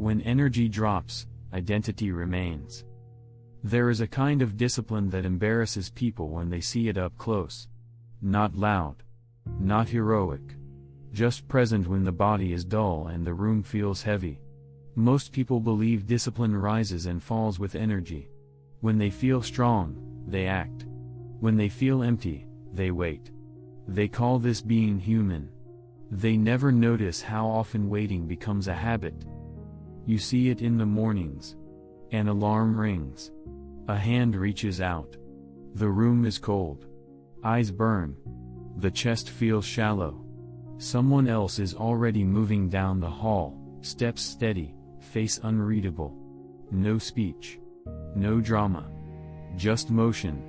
When energy drops, identity remains. There is a kind of discipline that embarrasses people when they see it up close. Not loud. Not heroic. Just present when the body is dull and the room feels heavy. Most people believe discipline rises and falls with energy. When they feel strong, they act. When they feel empty, they wait. They call this being human. They never notice how often waiting becomes a habit. You see it in the mornings. An alarm rings. A hand reaches out. The room is cold. Eyes burn. The chest feels shallow. Someone else is already moving down the hall, steps steady, face unreadable. No speech. No drama. Just motion.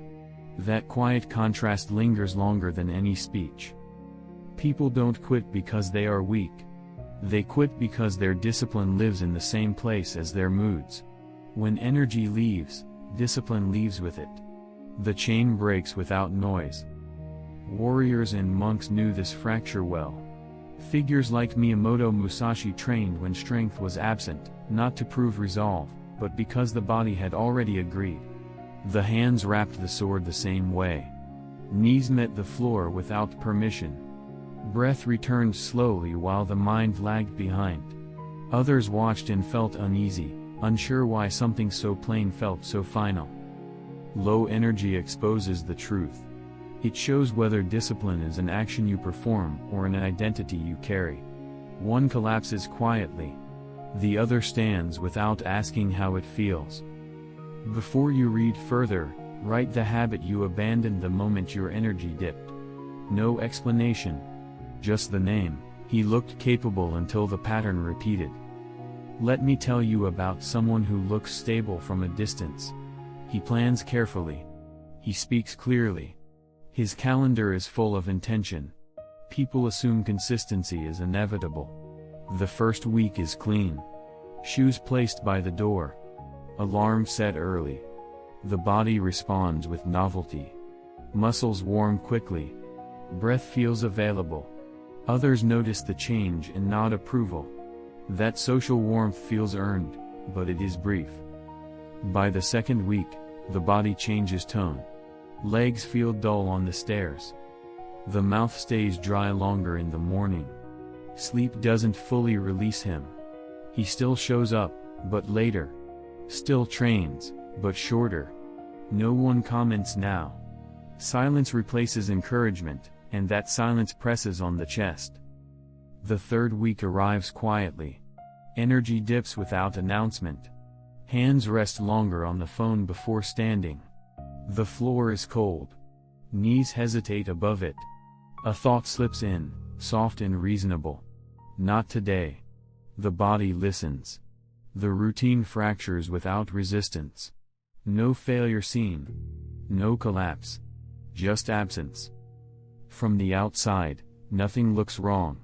That quiet contrast lingers longer than any speech. People don't quit because they are weak. They quit because their discipline lives in the same place as their moods. When energy leaves, discipline leaves with it. The chain breaks without noise. Warriors and monks knew this fracture well. Figures like Miyamoto Musashi trained when strength was absent, not to prove resolve, but because the body had already agreed. The hands wrapped the sword the same way. Knees met the floor without permission. Breath returned slowly while the mind lagged behind. Others watched and felt uneasy, unsure why something so plain felt so final. Low energy exposes the truth. It shows whether discipline is an action you perform or an identity you carry. One collapses quietly. The other stands without asking how it feels. Before you read further, write the habit you abandoned the moment your energy dipped. No explanation. Just the name. He looked capable until the pattern repeated. Let me tell you about someone who looks stable from a distance. He plans carefully. He speaks clearly. His calendar is full of intention. People assume consistency is inevitable. The first week is clean. Shoes placed by the door. Alarm set early. The body responds with novelty. Muscles warm quickly. Breath feels available. Others notice the change and nod approval. That social warmth feels earned, but it is brief. By the second week, the body changes tone. Legs feel dull on the stairs. The mouth stays dry longer in the morning. Sleep doesn't fully release him. He still shows up, but later. Still trains, but shorter. No one comments now. Silence replaces encouragement, and that silence presses on the chest. The third week arrives quietly. Energy dips without announcement. Hands rest longer on the phone before standing. The floor is cold. Knees hesitate above it. A thought slips in, soft and reasonable. Not today. The body listens. The routine fractures without resistance. No failure seen. No collapse. Just absence. From the outside, nothing looks wrong.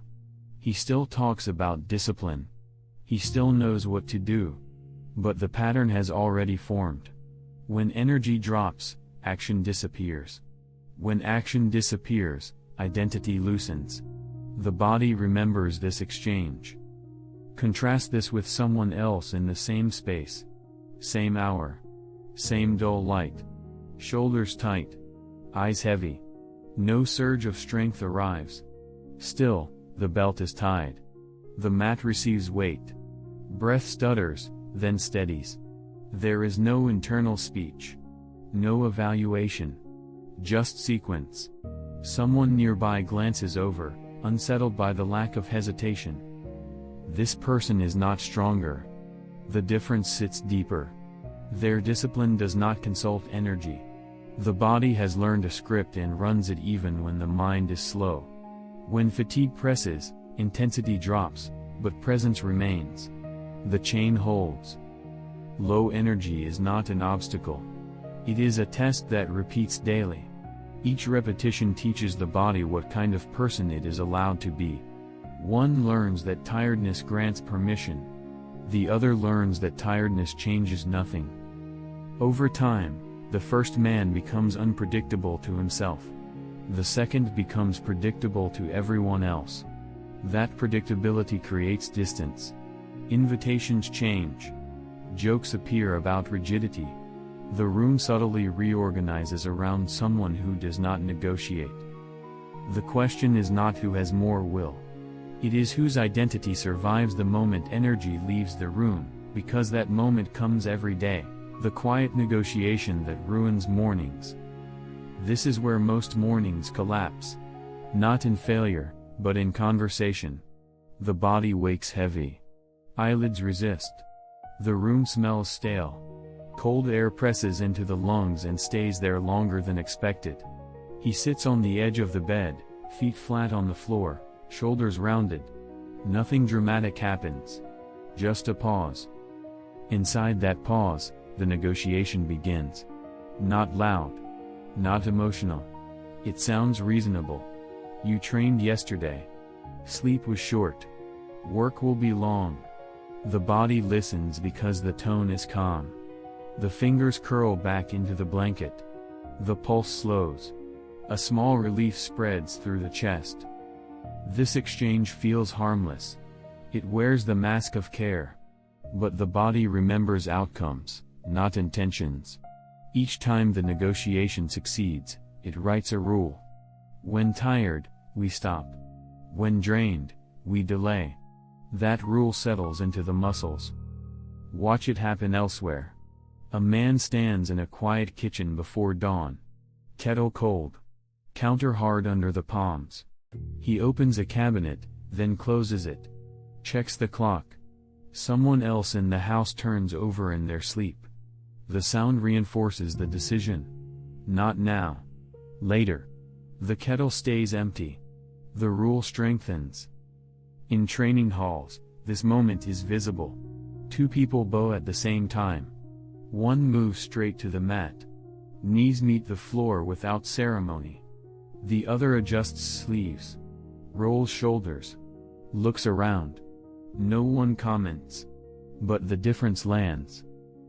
He still talks about discipline. He still knows what to do. But the pattern has already formed. When energy drops, action disappears. When action disappears, identity loosens. The body remembers this exchange. Contrast this with someone else in the same space. Same hour. Same dull light. Shoulders tight. Eyes heavy. No surge of strength arrives. Still, the belt is tied. The mat receives weight. Breath stutters, then steadies. There is no internal speech. No evaluation. Just sequence. Someone nearby glances over, unsettled by the lack of hesitation. This person is not stronger. The difference sits deeper. Their discipline does not consult energy. The body has learned a script and runs it even when the mind is slow. When fatigue presses, intensity drops, but presence remains. The chain holds. Low energy is not an obstacle. It is a test that repeats daily. Each repetition teaches the body what kind of person it is allowed to be. One learns that tiredness grants permission. The other learns that tiredness changes nothing. Over time, the first man becomes unpredictable to himself. The second becomes predictable to everyone else. That predictability creates distance. Invitations change. Jokes appear about rigidity. The room subtly reorganizes around someone who does not negotiate. The question is not who has more will. It is whose identity survives the moment energy leaves the room, because that moment comes every day, the quiet negotiation that ruins mornings. This is where most mornings collapse. Not in failure, but in conversation. The body wakes heavy. Eyelids resist. The room smells stale. Cold air presses into the lungs and stays there longer than expected. He sits on the edge of the bed, feet flat on the floor, shoulders rounded. Nothing dramatic happens. Just a pause. Inside that pause, the negotiation begins. Not loud. Not emotional. It sounds reasonable. You trained yesterday. Sleep was short. Work will be long. The body listens because the tone is calm. The fingers curl back into the blanket. The pulse slows. A small relief spreads through the chest. This exchange feels harmless. It wears the mask of care. But the body remembers outcomes, not intentions. Each time the negotiation succeeds, it writes a rule. When tired, we stop. When drained, we delay. That rule settles into the muscles. Watch it happen elsewhere. A man stands in a quiet kitchen before dawn. Kettle cold. Counter hard under the palms. He opens a cabinet, then closes it. Checks the clock. Someone else in the house turns over in their sleep. The sound reinforces the decision. Not now. Later. The kettle stays empty. The rule strengthens. In training halls, this moment is visible. Two people bow at the same time. One moves straight to the mat. Knees meet the floor without ceremony. The other adjusts sleeves. Rolls shoulders. Looks around. No one comments. But the difference lands.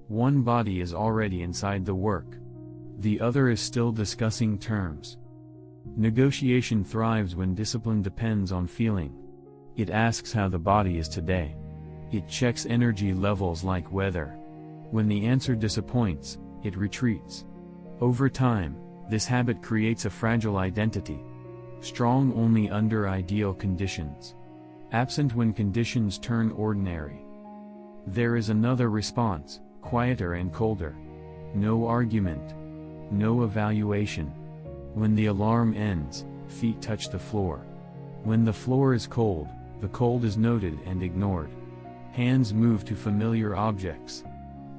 One body is already inside the work. The other is still discussing terms. Negotiation thrives when discipline depends on feeling. It asks how the body is today. It checks energy levels like weather. When the answer disappoints, it retreats. Over time, this habit creates a fragile identity. Strong only under ideal conditions. Absent when conditions turn ordinary. There is another response, quieter and colder. No argument. No evaluation. When the alarm ends, feet touch the floor. When the floor is cold, the cold is noted and ignored. Hands move to familiar objects.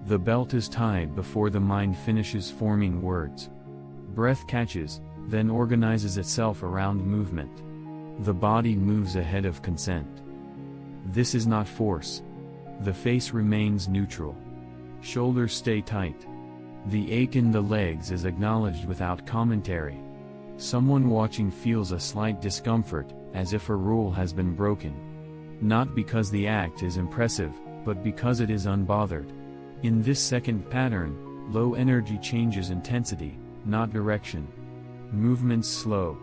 The belt is tied before the mind finishes forming words. Breath catches, then organizes itself around movement. The body moves ahead of consent. This is not force. The face remains neutral. Shoulders stay tight. The ache in the legs is acknowledged without commentary. Someone watching feels a slight discomfort, as if a rule has been broken. Not because the act is impressive, but because it is unbothered. In this second pattern, low energy changes intensity, not direction. Movements slow.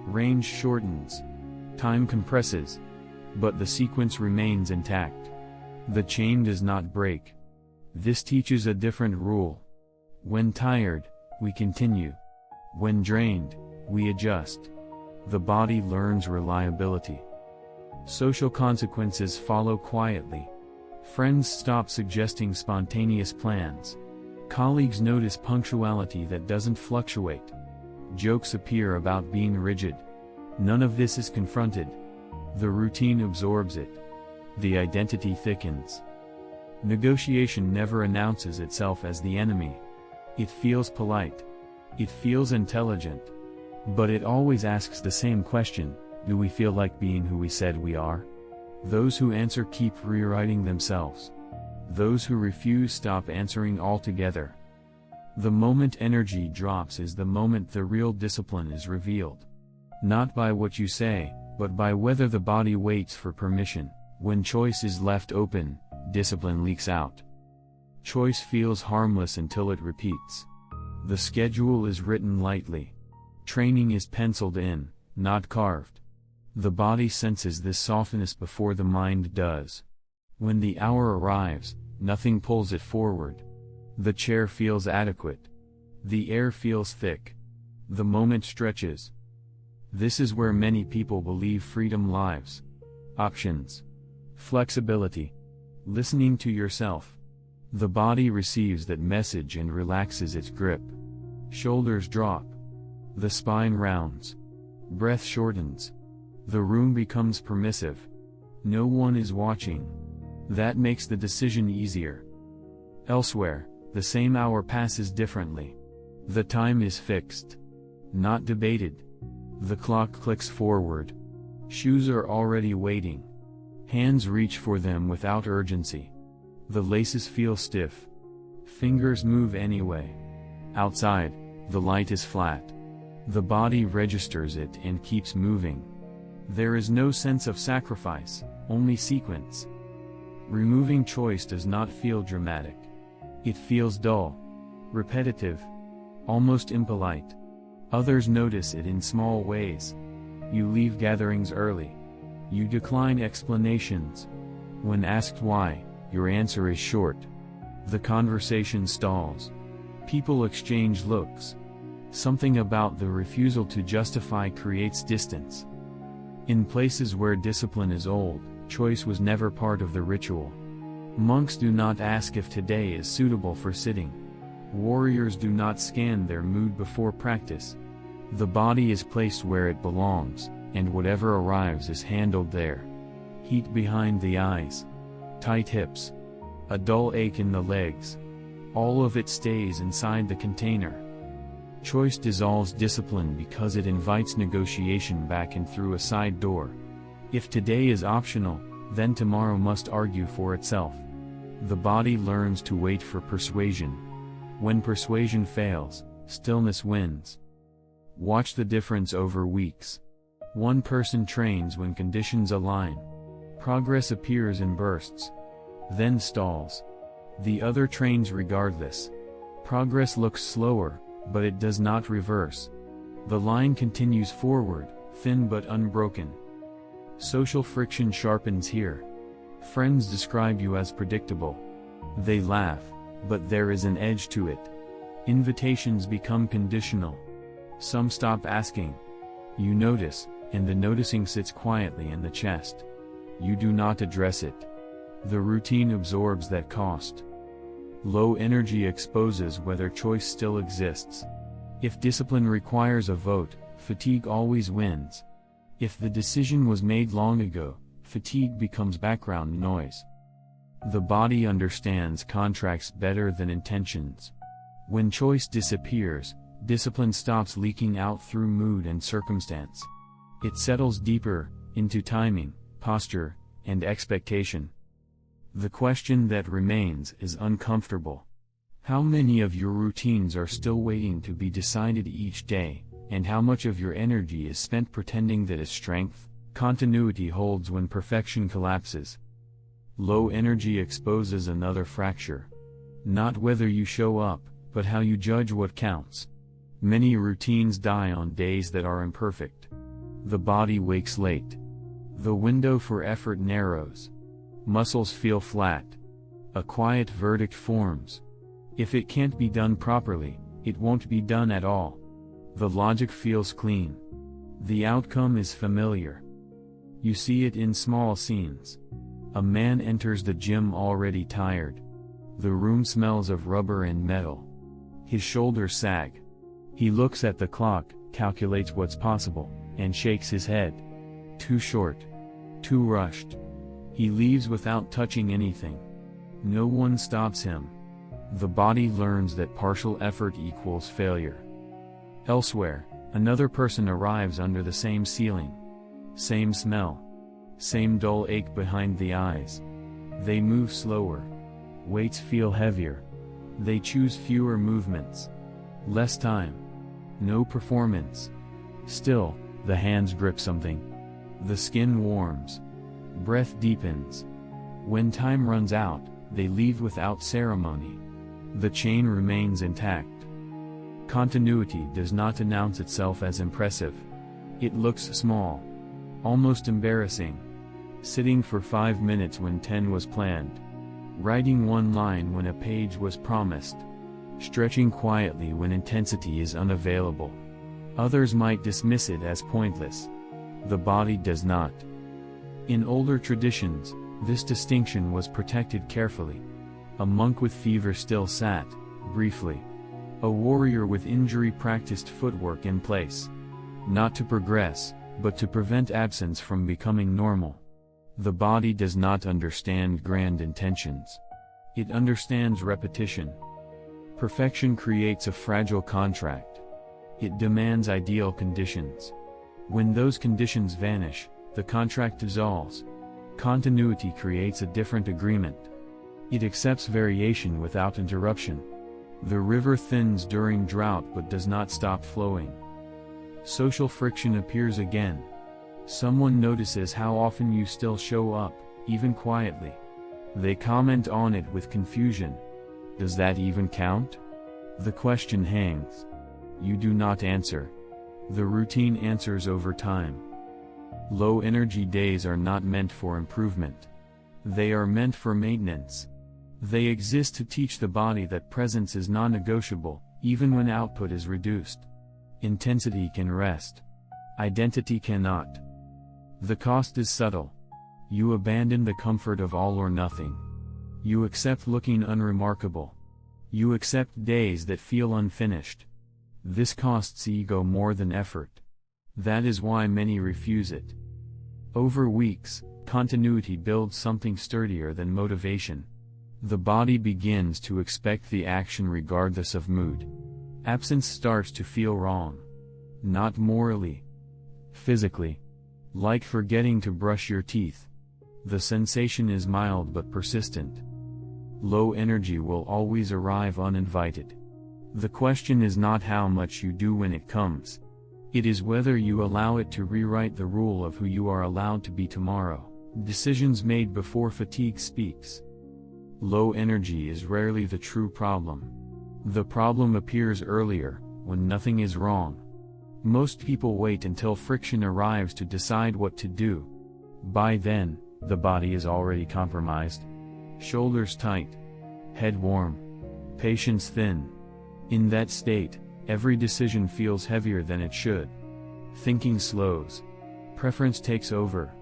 Range shortens. Time compresses. But the sequence remains intact. The chain does not break. This teaches a different rule. When tired, we continue. When drained, we adjust. The body learns reliability. Social consequences follow quietly. Friends stop suggesting spontaneous plans. Colleagues notice punctuality that doesn't fluctuate. Jokes appear about being rigid. None of this is confronted. The routine absorbs it. The identity thickens. Negotiation never announces itself as the enemy. It feels polite. It feels intelligent. But it always asks the same question: do we feel like being who we said we are? Those who answer keep rewriting themselves. Those who refuse stop answering altogether. The moment energy drops is the moment the real discipline is revealed. Not by what you say, but by whether the body waits for permission. When choice is left open, discipline leaks out. Choice feels harmless until it repeats. The schedule is written lightly. Training is penciled in, not carved. The body senses this softness before the mind does. When the hour arrives, nothing pulls it forward. The chair feels adequate. The air feels thick. The moment stretches. This is where many people believe freedom lies. Options. Flexibility. Listening to yourself. The body receives that message and relaxes its grip. Shoulders drop. The spine rounds. Breath shortens. The room becomes permissive. No one is watching. That makes the decision easier. Elsewhere, the same hour passes differently. The time is fixed. Not debated. The clock clicks forward. Shoes are already waiting. Hands reach for them without urgency. The laces feel stiff. Fingers move anyway. Outside, the light is flat. The body registers it and keeps moving. There is no sense of sacrifice, only sequence. Removing choice does not feel dramatic. It feels dull, repetitive, almost impolite. Others notice it in small ways. You leave gatherings early. You decline explanations. When asked why, your answer is short. The conversation stalls. People exchange looks. Something about the refusal to justify creates distance. In places where discipline is old, choice was never part of the ritual. Monks do not ask if today is suitable for sitting. Warriors do not scan their mood before practice. The body is placed where it belongs, and whatever arrives is handled there. Heat behind the eyes. Tight hips. A dull ache in the legs. All of it stays inside the container. Choice dissolves discipline because it invites negotiation back and through a side door. If today is optional, then tomorrow must argue for itself. The body learns to wait for persuasion. When persuasion fails, stillness wins. Watch the difference over weeks. One person trains when conditions align. Progress appears in bursts. Then stalls. The other trains regardless. Progress looks slower, but it does not reverse. The line continues forward, thin but unbroken. Social friction sharpens here. Friends describe you as predictable. They laugh, but there is an edge to it. Invitations become conditional. Some stop asking. You notice, and the noticing sits quietly in the chest. You do not address it. The routine absorbs that cost. Low energy exposes whether choice still exists. If discipline requires a vote, fatigue always wins. If the decision was made long ago, fatigue becomes background noise. The body understands contracts better than intentions. When choice disappears, discipline stops leaking out through mood and circumstance. It settles deeper, into timing, posture, and expectation. The question that remains is uncomfortable. How many of your routines are still waiting to be decided each day, and how much of your energy is spent pretending that strength, continuity holds when perfection collapses? Low energy exposes another fracture. Not whether you show up, but how you judge what counts. Many routines die on days that are imperfect. The body wakes late. The window for effort narrows. Muscles feel flat. A quiet verdict forms. If it can't be done properly, it won't be done at all. The logic feels clean. The outcome is familiar. You see it in small scenes. A man enters the gym already tired. The room smells of rubber and metal. His shoulders sag. He looks at the clock, calculates what's possible, and shakes his head. Too short. Too rushed. He leaves without touching anything. No one stops him. The body learns that partial effort equals failure. Elsewhere, another person arrives under the same ceiling. Same smell. Same dull ache behind the eyes. They move slower. Weights feel heavier. They choose fewer movements. Less time. No performance. Still, the hands grip something. The skin warms. Breath deepens. When time runs out, they leave without ceremony. The chain remains intact. Continuity does not announce itself as impressive. It looks small. Almost embarrassing. Sitting for 5 minutes when 10 was planned. Writing one line when a page was promised. Stretching quietly when intensity is unavailable. Others might dismiss it as pointless. The body does not. In older traditions, this distinction was protected carefully. A monk with fever still sat, briefly. A warrior with injury practiced footwork in place. Not to progress, but to prevent absence from becoming normal. The body does not understand grand intentions. It understands repetition. Perfection creates a fragile contract. It demands ideal conditions. When those conditions vanish, the contract dissolves. Continuity creates a different agreement. It accepts variation without interruption. The river thins during drought but does not stop flowing. Social friction appears again. Someone notices how often you still show up, even quietly. They comment on it with confusion. Does that even count? The question hangs. You do not answer. The routine answers over time. Low energy days are not meant for improvement. They are meant for maintenance. They exist to teach the body that presence is non-negotiable, even when output is reduced. Intensity can rest. Identity cannot. The cost is subtle. You abandon the comfort of all or nothing. You accept looking unremarkable. You accept days that feel unfinished. This costs ego more than effort. That is why many refuse it. Over weeks, continuity builds something sturdier than motivation. The body begins to expect the action regardless of mood. Absence starts to feel wrong. Not morally. Physically. Like forgetting to brush your teeth. The sensation is mild but persistent. Low energy will always arrive uninvited. The question is not how much you do when it comes. It is whether you allow it to rewrite the rule of who you are allowed to be tomorrow. Decisions made before fatigue speaks. Low energy is rarely the true problem. The problem appears earlier, when nothing is wrong. Most people wait until friction arrives to decide what to do. By then, the body is already compromised. Shoulders tight. Head warm. Patience thin. In that state, every decision feels heavier than it should. Thinking slows. Preference takes over.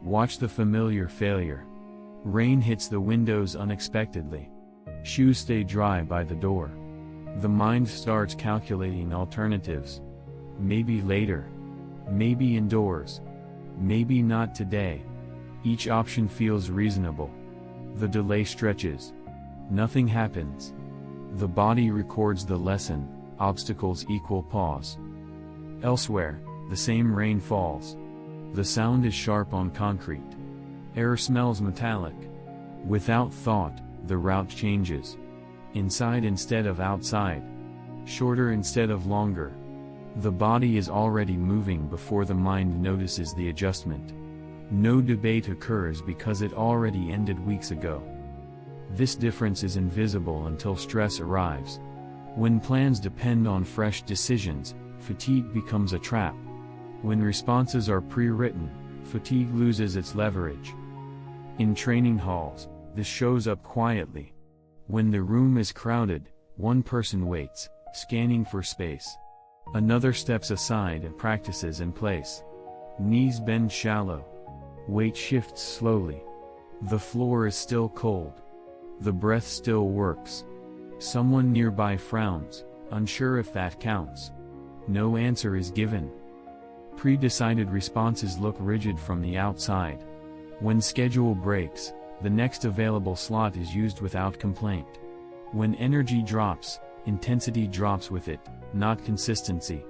Watch the familiar failure. Rain hits the windows unexpectedly. Shoes stay dry by the door. The mind starts calculating alternatives. Maybe later. Maybe indoors. Maybe not today. Each option feels reasonable. The delay stretches. Nothing happens. The body records the lesson, obstacles equal pause. Elsewhere, the same rain falls. The sound is sharp on concrete. Air smells metallic. Without thought, the route changes. Inside instead of outside. Shorter instead of longer. The body is already moving before the mind notices the adjustment. No debate occurs because it already ended weeks ago. This difference is invisible until stress arrives. When plans depend on fresh decisions, fatigue becomes a trap. When responses are pre-written, fatigue loses its leverage. In training halls, this shows up quietly. When the room is crowded, one person waits, scanning for space. Another steps aside and practices in place. Knees bend shallow. Weight shifts slowly. The floor is still cold. The breath still works. Someone nearby frowns, unsure if that counts. No answer is given. Pre-decided responses look rigid from the outside. When schedule breaks, the next available slot is used without complaint. When energy drops, intensity drops with it, not consistency.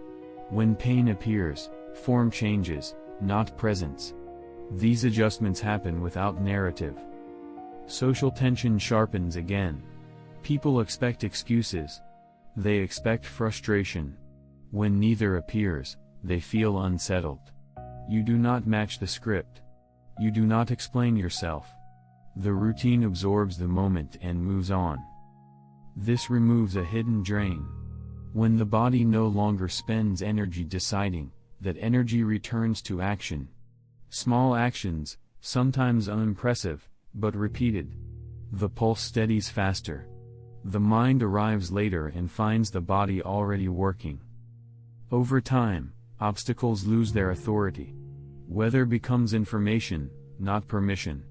When pain appears, form changes, not presence. These adjustments happen without narrative. Social tension sharpens again. People expect excuses. They expect frustration. When neither appears, they feel unsettled. You do not match the script. You do not explain yourself. The routine absorbs the moment and moves on. This removes a hidden drain. When the body no longer spends energy deciding, that energy returns to action. Small actions, sometimes unimpressive, but repeated. The pulse steadies faster. The mind arrives later and finds the body already working. Over time, obstacles lose their authority. Weather becomes information, not permission.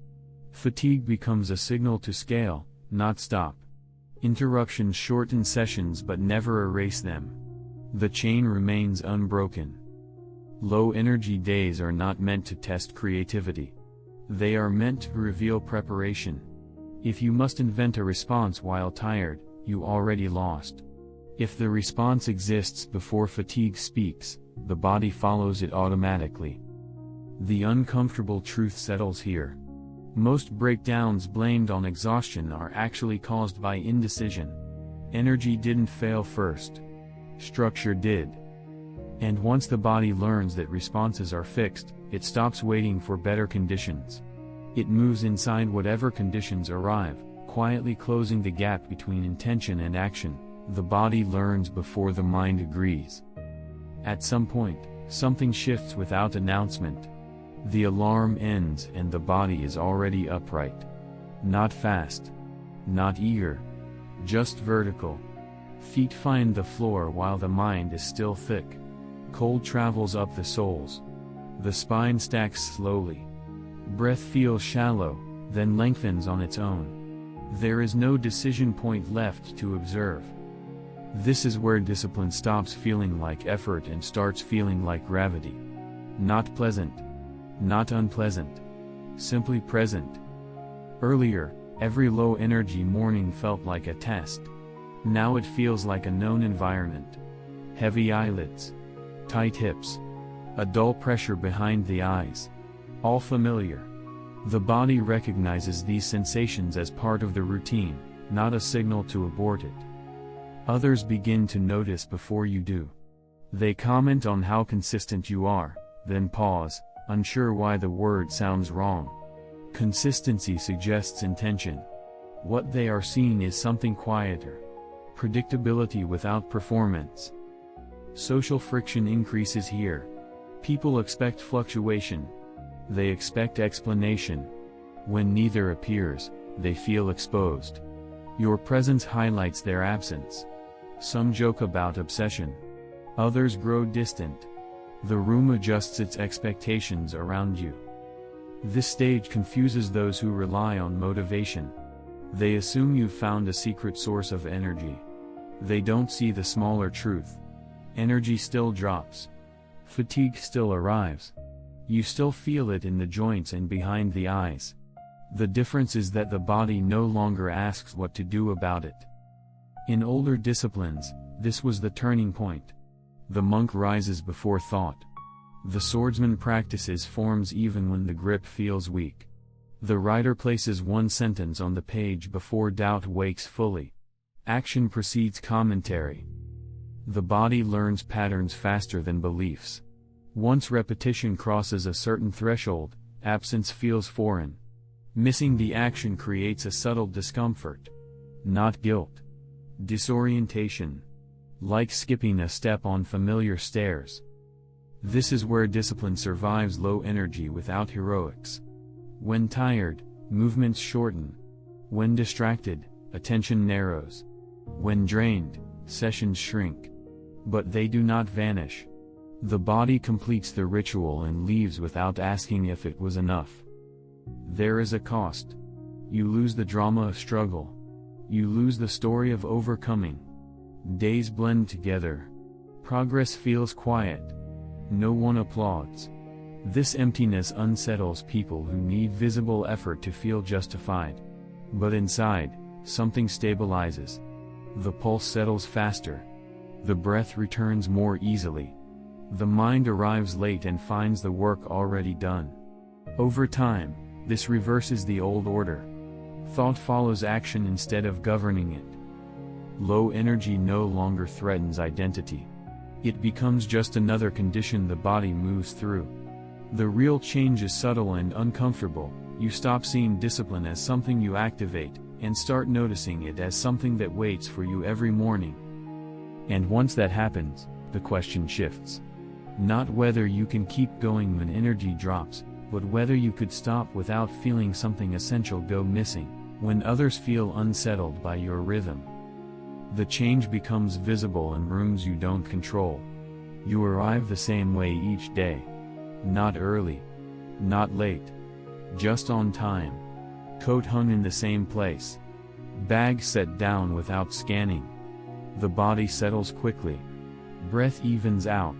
Fatigue becomes a signal to scale, not stop. Interruptions shorten sessions but never erase them. The chain remains unbroken. Low-energy days are not meant to test creativity. They are meant to reveal preparation. If you must invent a response while tired, you already lost. If the response exists before fatigue speaks, the body follows it automatically. The uncomfortable truth settles here. Most breakdowns blamed on exhaustion are actually caused by indecision. Energy didn't fail first. Structure did. And once the body learns that responses are fixed, it stops waiting for better conditions. It moves inside whatever conditions arrive, quietly closing the gap between intention and action. The body learns before the mind agrees. At some point, something shifts without announcement. The alarm ends and the body is already upright. Not fast. Not eager. Just vertical. Feet find the floor while the mind is still thick. Cold travels up the soles. The spine stacks slowly. Breath feels shallow, then lengthens on its own. There is no decision point left to observe. This is where discipline stops feeling like effort and starts feeling like gravity. Not pleasant. Not unpleasant. Simply present. Earlier, every low-energy morning felt like a test. Now it feels like a known environment. Heavy eyelids. Tight hips. A dull pressure behind the eyes. All familiar. The body recognizes these sensations as part of the routine, not a signal to abort it. Others begin to notice before you do. They comment on how consistent you are, then pause, unsure why the word sounds wrong. Consistency suggests intention. What they are seeing is something quieter. Predictability without performance. Social friction increases here. People expect fluctuation. They expect explanation. When neither appears, they feel exposed. Your presence highlights their absence. Some joke about obsession. Others grow distant. The room adjusts its expectations around you. This stage confuses those who rely on motivation. They assume you've found a secret source of energy. They don't see the smaller truth. Energy still drops. Fatigue still arrives. You still feel it in the joints and behind the eyes. The difference is that the body no longer asks what to do about it. In older disciplines, this was the turning point. The monk rises before thought. The swordsman practices forms even when the grip feels weak. The writer places one sentence on the page before doubt wakes fully. Action precedes commentary. The body learns patterns faster than beliefs. Once repetition crosses a certain threshold, absence feels foreign. Missing the action creates a subtle discomfort. Not guilt. Disorientation. Like skipping a step on familiar stairs. This is where discipline survives low energy without heroics. When tired, movements shorten. When distracted, attention narrows. When drained, sessions shrink. But they do not vanish. The body completes the ritual and leaves without asking if it was enough. There is a cost. You lose the drama of struggle. You lose the story of overcoming. Days blend together. Progress feels quiet. No one applauds. This emptiness unsettles people who need visible effort to feel justified. But inside, something stabilizes. The pulse settles faster. The breath returns more easily. The mind arrives late and finds the work already done. Over time, this reverses the old order. Thought follows action instead of governing it. Low energy no longer threatens identity. It becomes just another condition the body moves through. The real change is subtle and uncomfortable. You stop seeing discipline as something you activate, and start noticing it as something that waits for you every morning. And once that happens, the question shifts. Not whether you can keep going when energy drops, but whether you could stop without feeling something essential go missing, when others feel unsettled by your rhythm. The change becomes visible in rooms you don't control. You arrive the same way each day. Not early. Not late. Just on time. Coat hung in the same place. Bag set down without scanning. The body settles quickly. Breath evens out.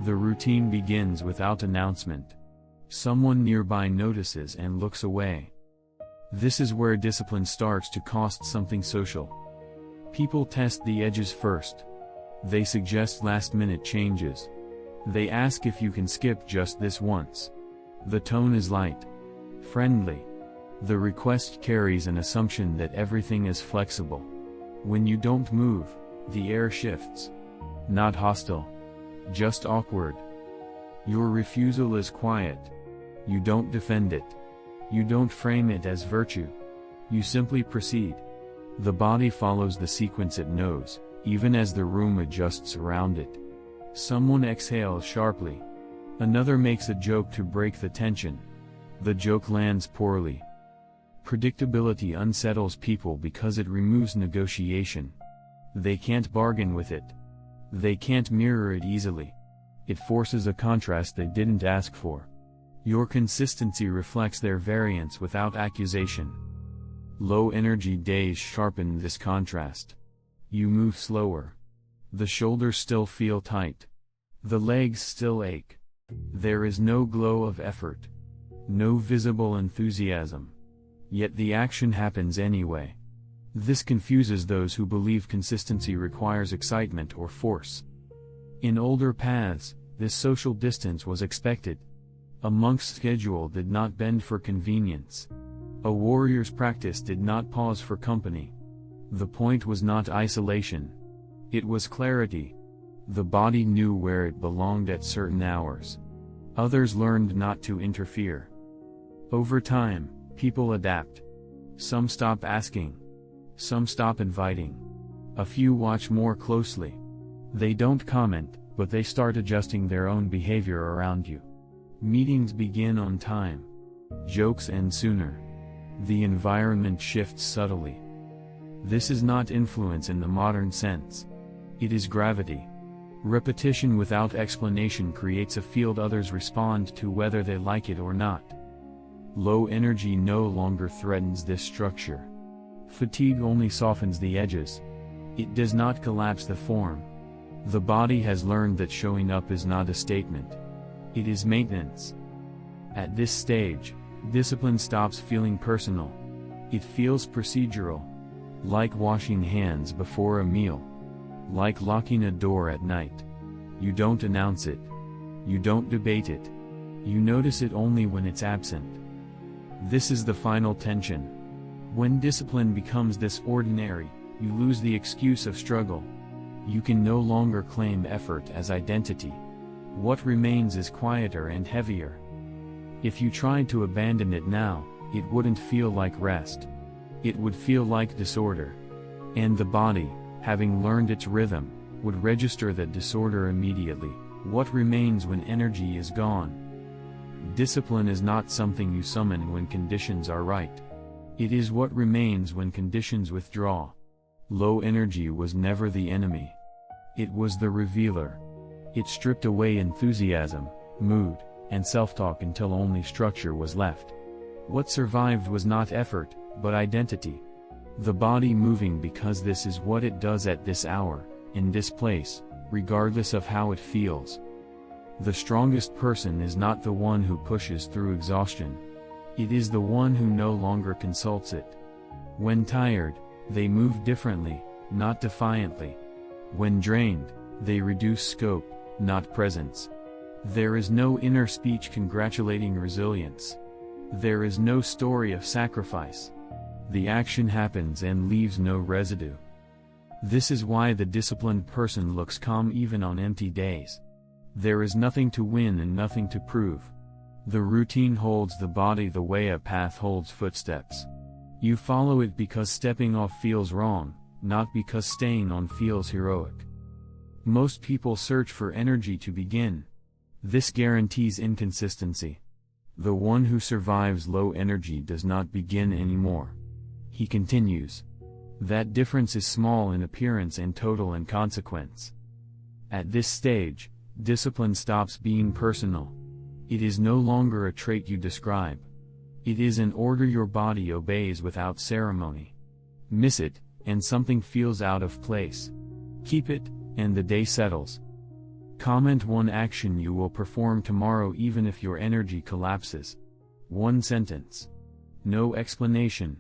The routine begins without announcement. Someone nearby notices and looks away. This is where discipline starts to cost something social. People test the edges first. They suggest last-minute changes. They ask if you can skip just this once. The tone is light. Friendly. The request carries an assumption that everything is flexible. When you don't move, the air shifts. Not hostile. Just awkward. Your refusal is quiet. You don't defend it. You don't frame it as virtue. You simply proceed. The body follows the sequence it knows, even as the room adjusts around it. Someone exhales sharply. Another makes a joke to break the tension. The joke lands poorly. Predictability unsettles people because it removes negotiation. They can't bargain with it. They can't mirror it easily. It forces a contrast they didn't ask for. Your consistency reflects their variance without accusation. Low-energy days sharpen this contrast. You move slower. The shoulders still feel tight. The legs still ache. There is no glow of effort. No visible enthusiasm. Yet the action happens anyway. This confuses those who believe consistency requires excitement or force. In older paths, this social distance was expected. A monk's schedule did not bend for convenience. A warrior's practice did not pause for company. The point was not isolation. It was clarity. The body knew where it belonged at certain hours. Others learned not to interfere. Over time, people adapt. Some stop asking. Some stop inviting. A few watch more closely. They don't comment, but they start adjusting their own behavior around you. Meetings begin on time. Jokes end sooner. The environment shifts subtly. This is not influence in the modern sense. It is gravity. Repetition without explanation creates a field others respond to whether they like it or not. Low energy no longer threatens this structure. Fatigue only softens the edges. It does not collapse the form. The body has learned that showing up is not a statement. It is maintenance. At this stage, discipline stops feeling personal. It feels procedural. Like washing hands before a meal. Like locking a door at night. You don't announce it. You don't debate it. You notice it only when it's absent. This is the final tension. When discipline becomes this ordinary, you lose the excuse of struggle. You can no longer claim effort as identity. What remains is quieter and heavier. If you tried to abandon it now, it wouldn't feel like rest. It would feel like disorder. And the body, having learned its rhythm, would register that disorder immediately. What remains when energy is gone? Discipline is not something you summon when conditions are right. It is what remains when conditions withdraw. Low energy was never the enemy. It was the revealer. It stripped away enthusiasm, mood, and self-talk until only structure was left. What survived was not effort, but identity. The body moving because this is what it does at this hour, in this place, regardless of how it feels. The strongest person is not the one who pushes through exhaustion. It is the one who no longer consults it. When tired, they move differently, not defiantly. When drained, they reduce scope, not presence. There is no inner speech congratulating resilience. There is no story of sacrifice. The action happens and leaves no residue. This is why the disciplined person looks calm even on empty days. There is nothing to win and nothing to prove. The routine holds the body the way a path holds footsteps. You follow it because stepping off feels wrong, not because staying on feels heroic. Most people search for energy to begin. This guarantees inconsistency. The one who survives low energy does not begin anymore. He continues. That difference is small in appearance and total in consequence. At this stage, discipline stops being personal. It is no longer a trait you describe. It is an order your body obeys without ceremony. Miss it, and something feels out of place. Keep it, and the day settles. Comment one action you will perform tomorrow even if your energy collapses. One sentence. No explanation,